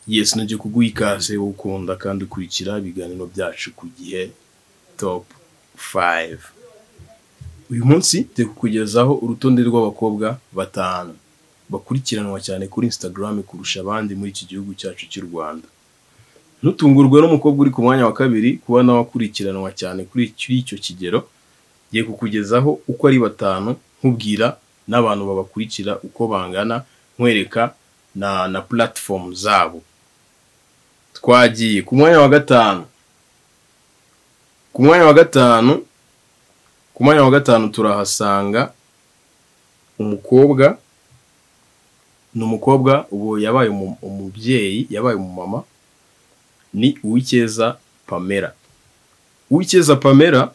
Yes, naje kuguha ikaze ukunda kandi ukurikira ibiganiro byacu ku gihe top 5. Uyu munsi turi kukugezaho urutonde rw'abakobwa batanu bakurikiranwa cyane kuri Instagram kurusha abandi muri iki gihugu cyacu cy'u Rwanda. Ntutungurwe n'umukobwa uri ku mwanya wa kabiri kuba nawe akurikiranwa cyane kuri icyo kigero. Giye kukugezaho uko ari batanu, nkubwira n'abantu babakurikira uko bangana, nkwereka na platform zabo. Twagiye ku mwanya wa gatanu. Ku mwanya wa gatanu turahasanga umukobwa. Ni umukobwa ubu yabaye umubyeyi, yabaye umumama. Ni Uwicyeza Pamela. Uwicyeza Pamela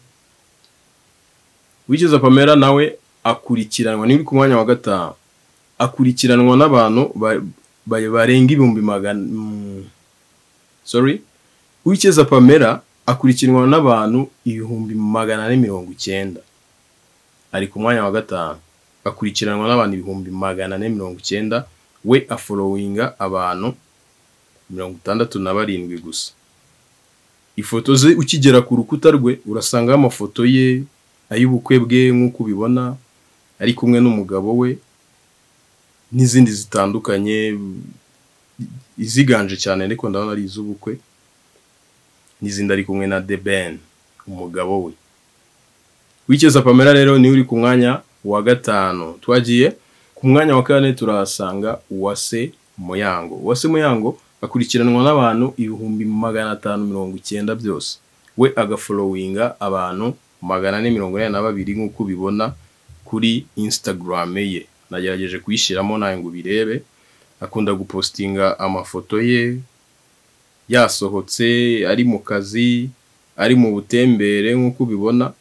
nawe akurikiranwa, ni ku mwanya wa gatanu. Akurikiranwa n'abantu barenga ibihumbi magana. Uwicyeza Pamela akurikiranwa n'abantu 490. Ari ku mwanya wa gatanu. Akurikiranwa n'abantu 490. We afollowinga abantu 67 gusa. Ifoto ze ukigera ku rukuta rwe urasanga amafoto ye ay'ubukwe bwe nk'uko ubibona, ari kumwe n'umugabo we n'izindi zitandukanye, iziganje cyane ariko ndabona ari iz'ubukwe, n'izindi ari kumwe na The Ben, umugabo we. Uwicyeza Pamela rero ni uri ku mwanya wa gatanu. Twagiye ku mwanya wa kane turahasanga Uwase Muyango. Uwase Muyango akurikiranwa n'abantu 590 byose. We agafollowinga abantu 442 nk'uko ubibona kuri Instagram ye. Nagerageje kuyishyiramo nawe ngo birebe. Akunda gupostinga amafoto ye yasohotse, ari mu kazi, ari mu butembere nk'uko ubibona.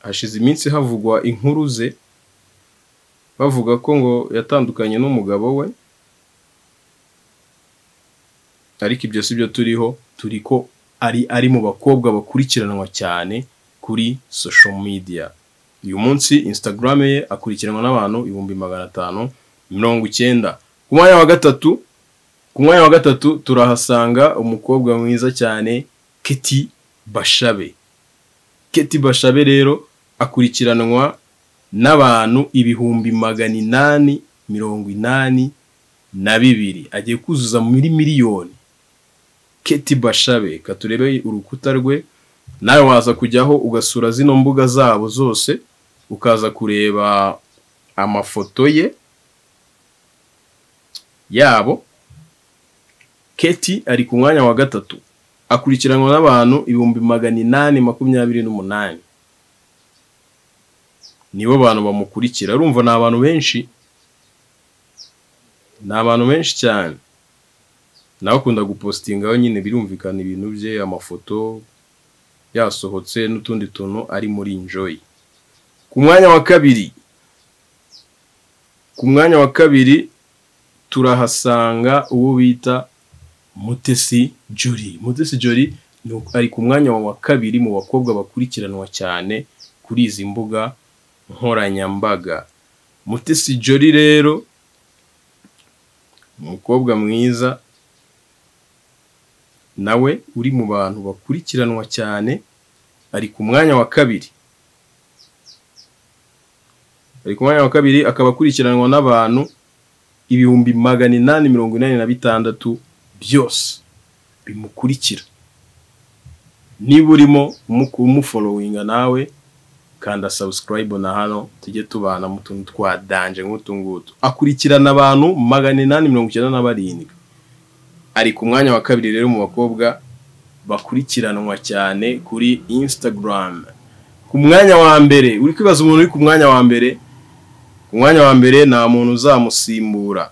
Hashize iminsi havugwa inkuru ze bavuga ko ngo yatandukanye n'umugabo we, ariko ibyo sibyo turiko ari mu bakobwa bakurikiranwa cyane kuri social media. Uyu munsi Instagram ye akurikiranwa n'abantu 590. Ku mwanya wa gatatu turahasanga umukobwa mwiza cyane Keti Bashabe. Keti Bashabe rero akurikiranwa n'abantu 882. Agiye kuzuza muri miliyoni. Keti Bashabe, katurebe urukuta rwe. Nawe waza kujyaho ugasura zino mbuga zabo zose, ukaza kureba amafoto ye yabo. Keti ari ku mwanya wa gatatu. Akurikiranwa n'abantu 828. Nibo bantu bamukurikira. Urumva ni abantu benshi. Ni abantu benshi cyane. Nawe akunda gupostinga nyine birumvikana ibintu bye, amafoto yasohotse n'utundi tuntu ari muri enjoy. Ku mwanya wa kabiri turahasanga uwo bita Mutesi Jolly. Mutesi Jolly ari ku mwanya wa kabiri mu bakobwa bakurikiranwa cyane kuri izi mbuga nkoranyambaga. Mutesi Jolly rero umukobwa mwiza nawe uri mu bantu bakurikiranwa cyane, ari ku mwanya wa kabiri. Akaba akurikiranwa n'abantu 886 byose bimukurikira. Niba urimo umufollowinga nawe kanda subscribe na hano tujye tubana mu tuntu twa danje nk'utungutu. Akurikirana abantu 897. Ari ku mwanya wa kabiri rero mu bakobwa bakurikiranwa cyane kuri Instagram. Ku mwanya wa mbere, uri kwibaza umuntu uri ku mwanya wa mbere? Ku mwanya wa mbere nta muntu uzamusimbura.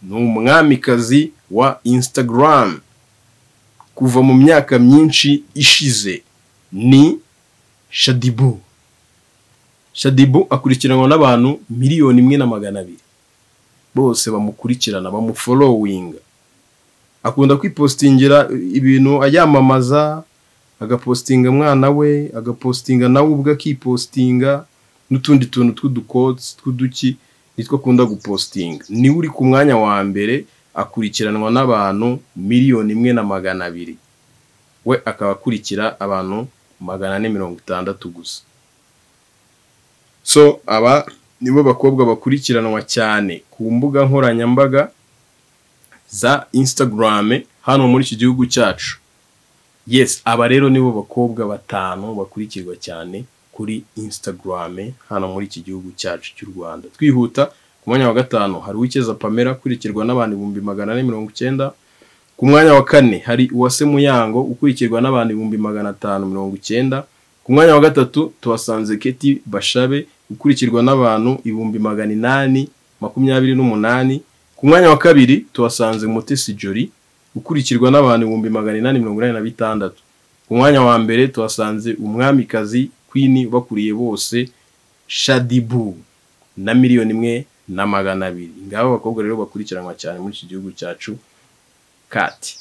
Ni umwamikazi wa Instagram kuva mu myaka myinshi ishize. Ni Shadibu. Shadibu akurikiranwa n'abantu 1,200,000. Bose bamukurikirana, bamufollowinga. Akunda kwipostingira ibintu ayamamaza, agapostinga mwana we, agapostinga nawe ubwo akipostinga n'utundi tuntu tw'uducodes tw'uduki. nitwo akunda gupostinga, niwe uri ku mwanya wa mbere, akurikiranwa n'abantu 1,200,000, we akaba akurikira abantu 460 gusa. So aba nibo bakobwa bakurikiranwa cyane ku mbuga nkoranyambaga za Instagram hano muri iki gihugu cyacu. Yes, aba rero nibo bakobwa batanu bakurikirwa cyane kuri Instagram hano muri iki gihugu cyacu cy'u Rwanda. Twihuta, ku mwanya wa gatanu hari Uwikeza Pamela ukurikirwa n'abantu 490. Ku mwanya wa kane hari Uwase Muyango ukurikirwa n'abantu 590. Ku mwanya wa gatatu tuhasanze Keti Bashabe ukurikirwa n'abantu 828. Ku mwanya wa kabiri tuhasanze Mutesi Jolly ukurikirwa n'abantu 886. Ku mwanya wa mbere tuhasanze umwamikazi Queen bakuriye bose Shadibu na 1,200,000. Ngabo bakobwa rero bakurikiranwa cyane muri iki gihugu cyacu. Kati